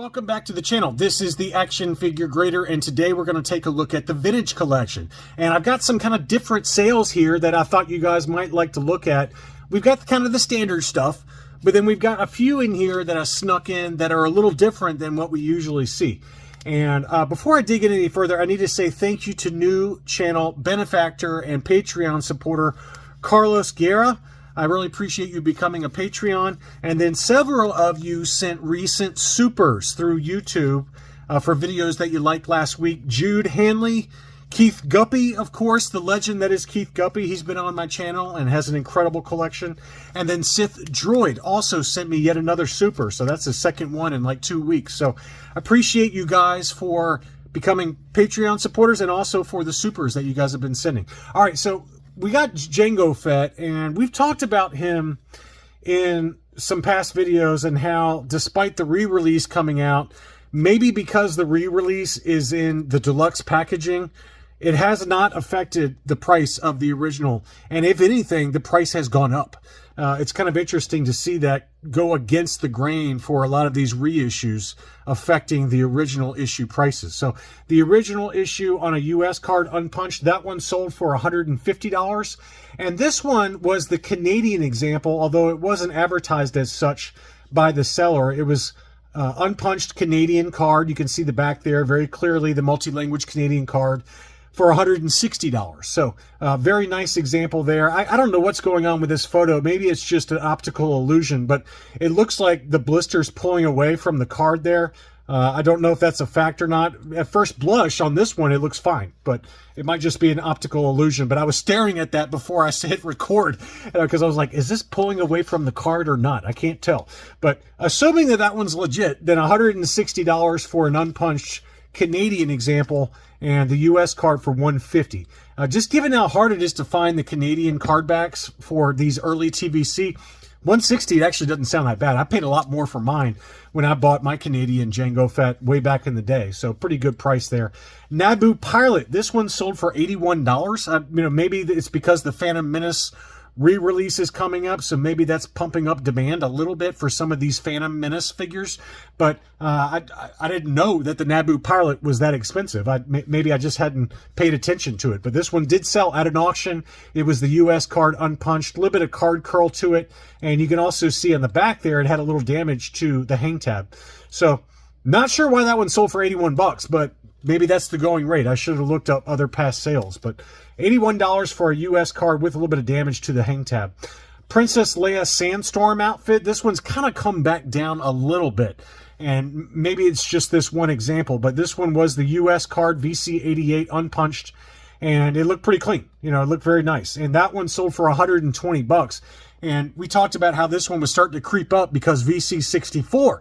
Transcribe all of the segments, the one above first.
Welcome back to the channel. This is the Action Figure Grader, and today we're going to take a look at the vintage collection. And I've got some kind of different sales here that I thought you guys might like to look at. We've got kind of the standard stuff, but then we've got a few in here that I snuck in that are a little different than what we usually see. And before I dig in any further, I need to say thank you to new channel benefactor and Patreon supporter Carlos Guerra. I really appreciate you becoming a Patreon. And then several of you sent recent supers through YouTube for videos that you liked last week. Jude Hanley, Keith Guppy, of course, the legend that is Keith Guppy. He's been on my channel and has an incredible collection. And then Sith Droid also sent me yet another super. So that's the second one in like 2 weeks. So I appreciate you guys for becoming Patreon supporters and also for the supers that you guys have been sending. All right, so we got Jango Fett, and we've talked about him in some past videos and how despite the re-release coming out, maybe because the re-release is in the deluxe packaging, it has not affected the price of the original. And if anything, the price has gone up. It's kind of interesting to see that go against the grain for a lot of these reissues affecting the original issue prices. So the original issue on a US card unpunched, that one sold for $150. And this one was the Canadian example, although it wasn't advertised as such by the seller. It was unpunched Canadian card. You can see the back there very clearly, the multi-language Canadian card, for $160. So very nice example there. I don't know what's going on with this photo. Maybe it's just an optical illusion, but it looks like the blister's pulling away from the card there. I don't know if that's a fact or not. At first blush on this one, it looks fine, but it might just be an optical illusion. But I was staring at that before I hit record because I was like, is this pulling away from the card or not? I can't tell. But assuming that that one's legit, then $160 for an unpunched Canadian example and the US card for $150. Just given how hard it is to find the Canadian card backs for these early TVC, $160 actually doesn't sound that bad. I paid a lot more for mine when I bought my Canadian Jango Fett way back in the day, so pretty good price there. Naboo Pilot, this one sold for $81. Maybe it's because the Phantom Menace re-release is coming up, so maybe that's pumping up demand a little bit for some of these Phantom Menace figures. But I didn't know that the Naboo Pilot was that expensive. Maybe I just hadn't paid attention to it. But this one did sell at an auction. It was the US card unpunched, a little bit of card curl to it, and you can also see on the back there it had a little damage to the hang tab. So not sure why that one sold for $81, but maybe that's the going rate. I should have looked up other past sales, but $81 for a US card with a little bit of damage to the hang tab. Princess Leia Sandstorm outfit. This one's kind of come back down a little bit, and maybe it's just this one example, but this one was the US card VC88 unpunched, and it looked pretty clean. It looked very nice. And that one sold for $120. And we talked about how this one was starting to creep up because VC64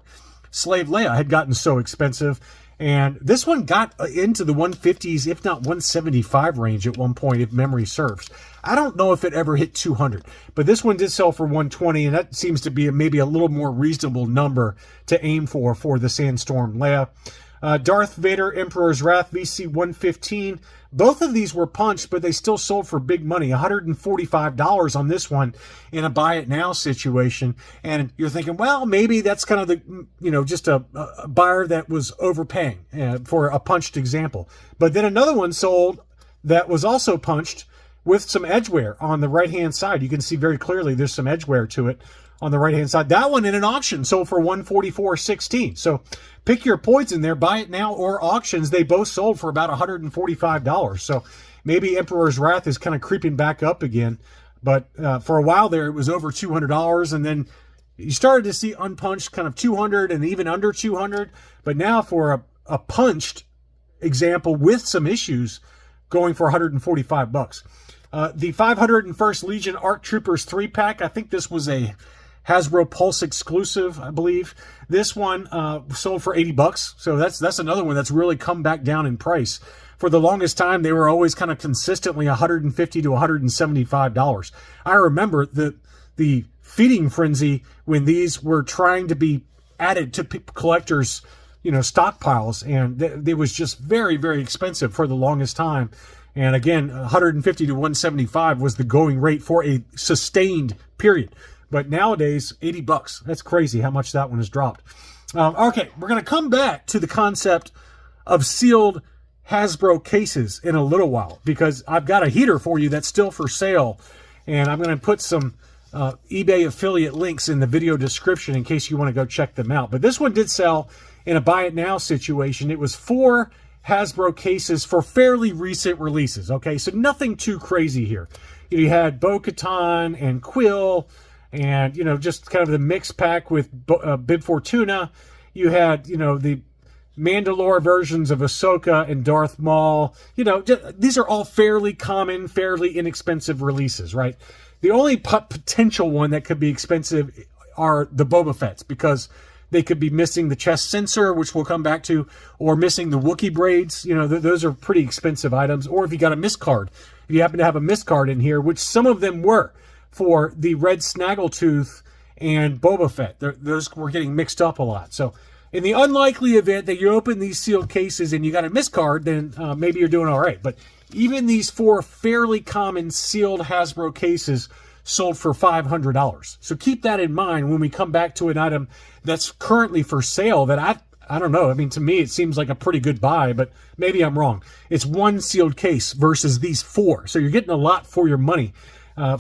Slave Leia had gotten so expensive. And this one got into the 150s, if not 175 range at one point, if memory serves. I don't know if it ever hit 200, but this one did sell for 120, and that seems to be maybe a little more reasonable number to aim for the Sandstorm Leia. Darth Vader Emperor's Wrath VC 115. Both of these were punched, but they still sold for big money, $145 on this one in a buy it now situation. And you're thinking, well, maybe that's kind of the, just a buyer that was overpaying for a punched example. But then another one sold that was also punched with some edgeware on the right-hand side. You can see very clearly there's some edgeware to it on the right-hand side. That one in an auction sold for $144.16. So pick your poison there, buy it now or auctions. They both sold for about $145. So maybe Emperor's Wrath is kind of creeping back up again. But for a while there, it was over $200. And then you started to see unpunched kind of $200 and even under $200. But now for a punched example with some issues, going for $145. The 501st Legion ARC Troopers 3-pack, I think this was a Hasbro Pulse exclusive, I believe. This one sold for $80. So that's another one that's really come back down in price. For the longest time, they were always kind of consistently $150 to $175. I remember the feeding frenzy when these were trying to be added to collectors' stockpiles, and it was just very, very expensive for the longest time. And again, $150 to $175 was the going rate for a sustained period. But nowadays, $80. That's crazy how much that one has dropped. Okay, we're going to come back to the concept of sealed Hasbro cases in a little while, because I've got a heater for you that's still for sale, and I'm going to put some eBay affiliate links in the video description in case you want to go check them out. But this one did sell in a buy it now situation. It was 4 Hasbro cases for fairly recent releases. Okay, so nothing too crazy here. You had Bo-Katan and Quill, and, you know, just kind of the mix pack with Bib Fortuna. You had, you know, the Mandalore versions of Ahsoka and Darth Maul. You know, these are all fairly common, fairly inexpensive releases, right? The only potential one that could be expensive are the Boba Fett's, because they could be missing the chest sensor, which we'll come back to, or missing the Wookiee braids. You know, those are pretty expensive items. Or if you got a miscard, if you happen to have a miscard in here, which some of them were, for the Red Snaggletooth and Boba Fett. Those were getting mixed up a lot. So in the unlikely event that you open these sealed cases and you got a miscard, then maybe you're doing all right. But even these 4 fairly common sealed Hasbro cases sold for $500. So keep that in mind when we come back to an item that's currently for sale that I don't know. I mean, to me, it seems like a pretty good buy, but maybe I'm wrong. It's 1 sealed case versus these 4. So you're getting a lot for your money.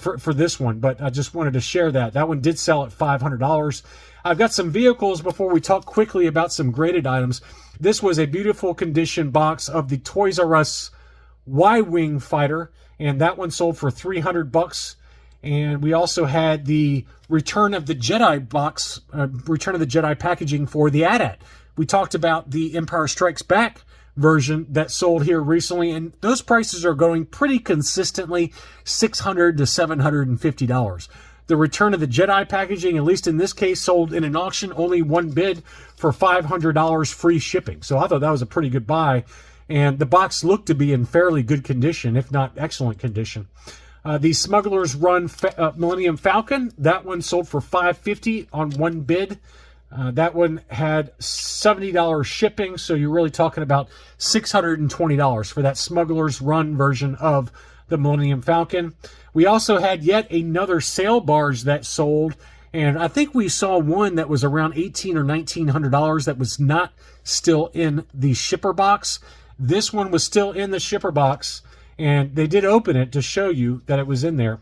For this one, but I just wanted to share that. That one did sell at $500. I've got some vehicles before we talk quickly about some graded items. This was a beautiful condition box of the Toys R Us Y-Wing fighter, and that one sold for $300. And we also had the Return of the Jedi box, Return of the Jedi packaging for the AT-AT. We talked about the Empire Strikes Back version that sold here recently, and those prices are going pretty consistently $600 to $750. The Return of the Jedi packaging, at least in this case, sold in an auction, only 1 bid for $500 free shipping. So I thought that was a pretty good buy, and the box looked to be in fairly good condition, if not excellent condition. The Smuggler's Run Millennium Falcon, that one sold for $550 on 1 bid. That one had $70 shipping, so you're really talking about $620 for that Smuggler's Run version of the Millennium Falcon. We also had yet another sail barge that sold, and I think we saw one that was around $1,800 or $1,900 that was not still in the shipper box. This one was still in the shipper box, and they did open it to show you that it was in there.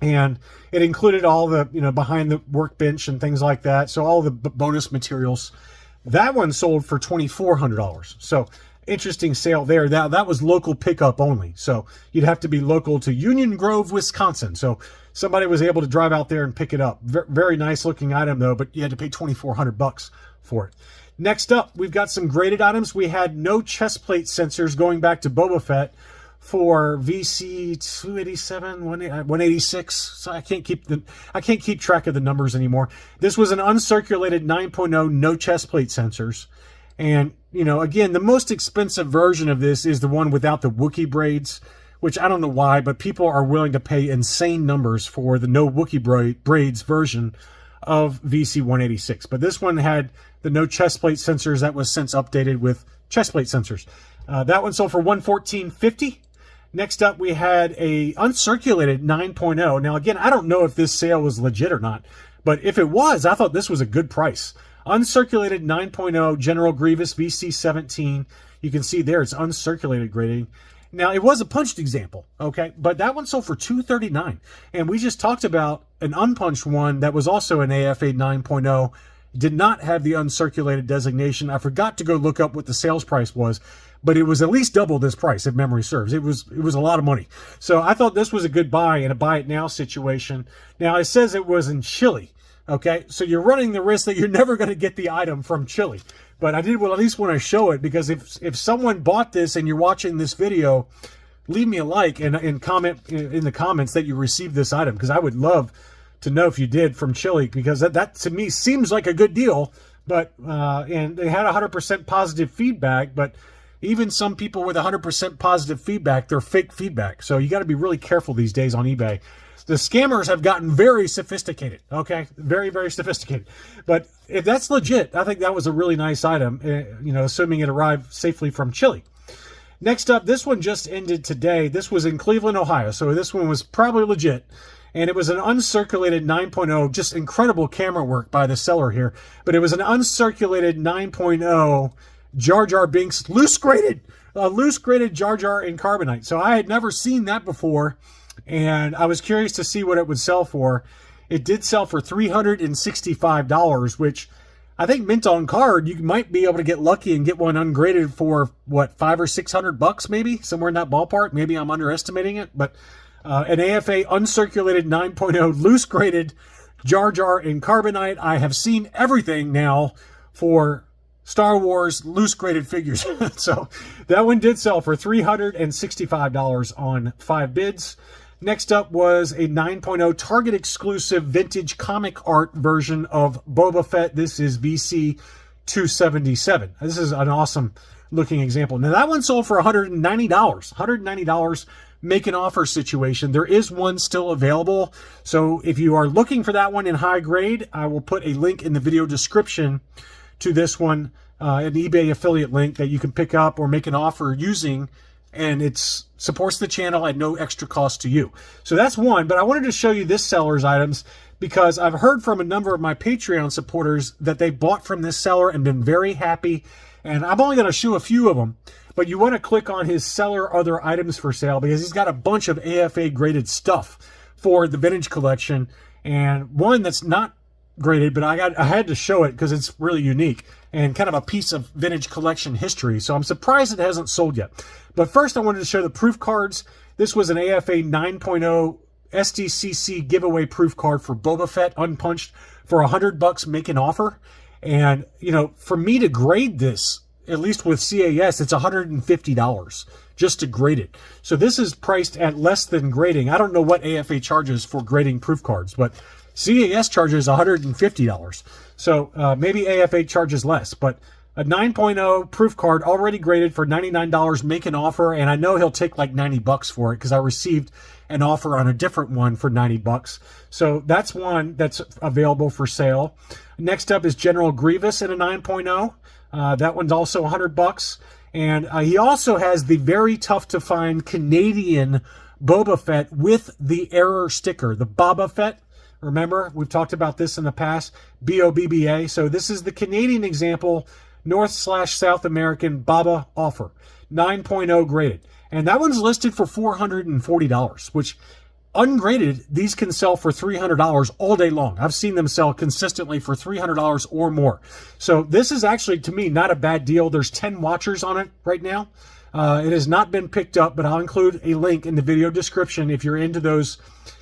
And it included all the, you know, behind the workbench and things like that. So all the bonus materials. That one sold for $2,400. So interesting sale there. That was local pickup only. So you'd have to be local to Union Grove, Wisconsin. So somebody was able to drive out there and pick it up. Very nice looking item though, but you had to pay $2,400 for it. Next up, we've got some graded items. We had no chest plate sensors going back to Boba Fett for VC 287, 186. So I can't keep track of the numbers anymore. This was an uncirculated 9.0 no chest plate sensors. And, you know, again, the most expensive version of this is the one without the Wookiee braids, which I don't know why, but people are willing to pay insane numbers for the no Wookiee braids version of VC 186. But this one had the no chest plate sensors that was since updated with chest plate sensors. That one sold for $114.50. Next up, we had a uncirculated 9.0. Now, again, I don't know if this sale was legit or not, but if it was, I thought this was a good price. Uncirculated 9.0 General Grievous VC-17. You can see there it's uncirculated grading. Now, it was a punched example, okay? But that one sold for $239. And we just talked about an unpunched one that was also an AFA 9.0. Did not have the uncirculated designation. I forgot to go look up what the sales price was, but it was at least double this price, if memory serves. It was a lot of money. So I thought this was a good buy in a buy it now situation. Now, it says it was in Chile, okay? So you're running the risk that you're never going to get the item from Chile. But I did at least want to show it, because if someone bought this and you're watching this video, leave me a like and comment in the comments that you received this item, because I would love to know if you did from Chile, because that to me seems like a good deal. But and they had 100% positive feedback, but even some people with 100% positive feedback, they're fake feedback. So you got to be really careful these days on eBay. The scammers have gotten very sophisticated, okay? Very, very sophisticated. But if that's legit, I think that was a really nice item, you know, assuming it arrived safely from Chile. Next up, this one just ended today. This was in Cleveland, Ohio, so this one was probably legit. and it was an uncirculated 9.0, just incredible camera work by the seller here, but it was an uncirculated 9.0 Jar Jar Binks loose graded Jar Jar in carbonite. So I had never seen that before, and I was curious to see what it would sell for. It did sell for $365, which I think mint on card, you might be able to get lucky and get one ungraded for what, $500 or $600 maybe, somewhere in that ballpark. Maybe I'm underestimating it, but an AFA uncirculated 9.0 loose graded Jar Jar in carbonite. I have seen everything now for Star Wars loose graded figures. So that one did sell for $365 on 5 bids. Next up was a 9.0 Target exclusive vintage comic art version of Boba Fett. This is VC 277. This is an awesome looking example. Now that one sold for $190. $190 make an offer situation. There is one still available. So if you are looking for that one in high grade, I will put a link in the video description to this one, an eBay affiliate link that you can pick up or make an offer using, and it supports the channel at no extra cost to you. So that's one, but I wanted to show you this seller's items because I've heard from a number of my Patreon supporters that they bought from this seller and been very happy, and I'm only going to show a few of them, but you want to click on his seller other items for sale because he's got a bunch of AFA graded stuff for the vintage collection, and one that's not graded, but I had to show it because it's really unique and kind of a piece of vintage collection history. So I'm surprised it hasn't sold yet. But first I wanted to show the proof cards. This was an AFA 9.0 SDCC giveaway proof card for Boba Fett unpunched for $100 make an offer. And, you know, for me to grade this, at least with CAS, it's $150 just to grade it. So this is priced at less than grading. I don't know what AFA charges for grading proof cards, but CAS charges $150. So maybe AFA charges less, but a 9.0 proof card already graded for $99 make an offer, and I know he'll take like $90 for it because I received an offer on a different one for $90. So that's one that's available for sale. Next up is General Grievous in a 9.0. That one's also $100. And he also has the very tough to find Canadian Boba Fett with the error sticker, the Boba Fett. Remember, we've talked about this in the past, BOBBA. So this is the Canadian example, North/South American Boba offer, 9.0 graded. And that one's listed for $440, which ungraded, these can sell for $300 all day long. I've seen them sell consistently for $300 or more. So this is actually, to me, not a bad deal. There's 10 watchers on it right now. It has not been picked up, but I'll include a link in the video description if you're into those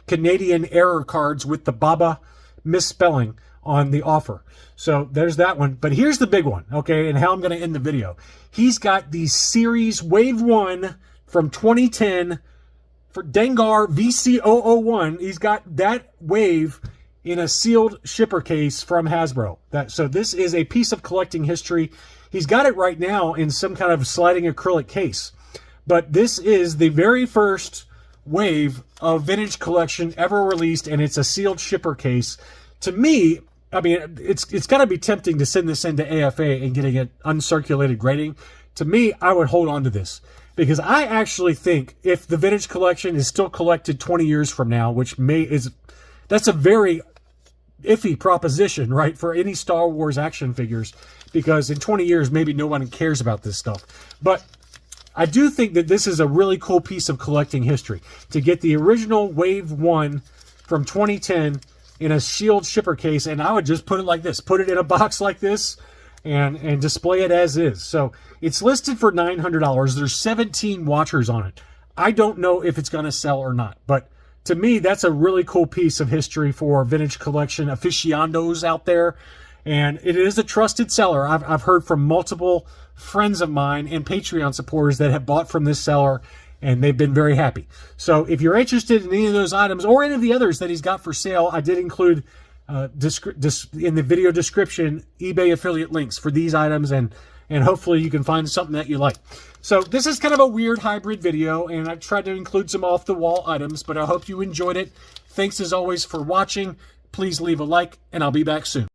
Canadian error cards with the Baba misspelling on the offer. So there's that one. But here's the big one, okay, and how I'm going to end the video. He's got the Series Wave 1 from 2010 for Dengar VC001. He's got that wave in a sealed shipper case from Hasbro. So this is a piece of collecting history. He's got it right now in some kind of sliding acrylic case. But this is the very first wave of vintage collection ever released, and it's a sealed shipper case. To me, I mean, it's got to be tempting to send this into AFA and getting it uncirculated grading. To me, I would hold on to this because I actually think if the vintage collection is still collected 20 years from now, which that's a very iffy proposition, right, for any Star Wars action figures, because in 20 years, maybe no one cares about this stuff. But I do think that this is a really cool piece of collecting history to get the original Wave 1 from 2010 in a sealed shipper case, and I would just put it like this, put it in a box like this, and display it as is. So it's listed for $900. There's 17 watchers on it. I don't know if it's going to sell or not, but to me, that's a really cool piece of history for vintage collection aficionados out there. And it is a trusted seller. I've heard from multiple friends of mine and Patreon supporters that have bought from this seller, and they've been very happy. So if you're interested in any of those items or any of the others that he's got for sale, I did include in the video description eBay affiliate links for these items, and hopefully you can find something that you like. So this is kind of a weird hybrid video, and I've tried to include some off-the-wall items, but I hope you enjoyed it. Thanks as always for watching. Please leave a like, and I'll be back soon.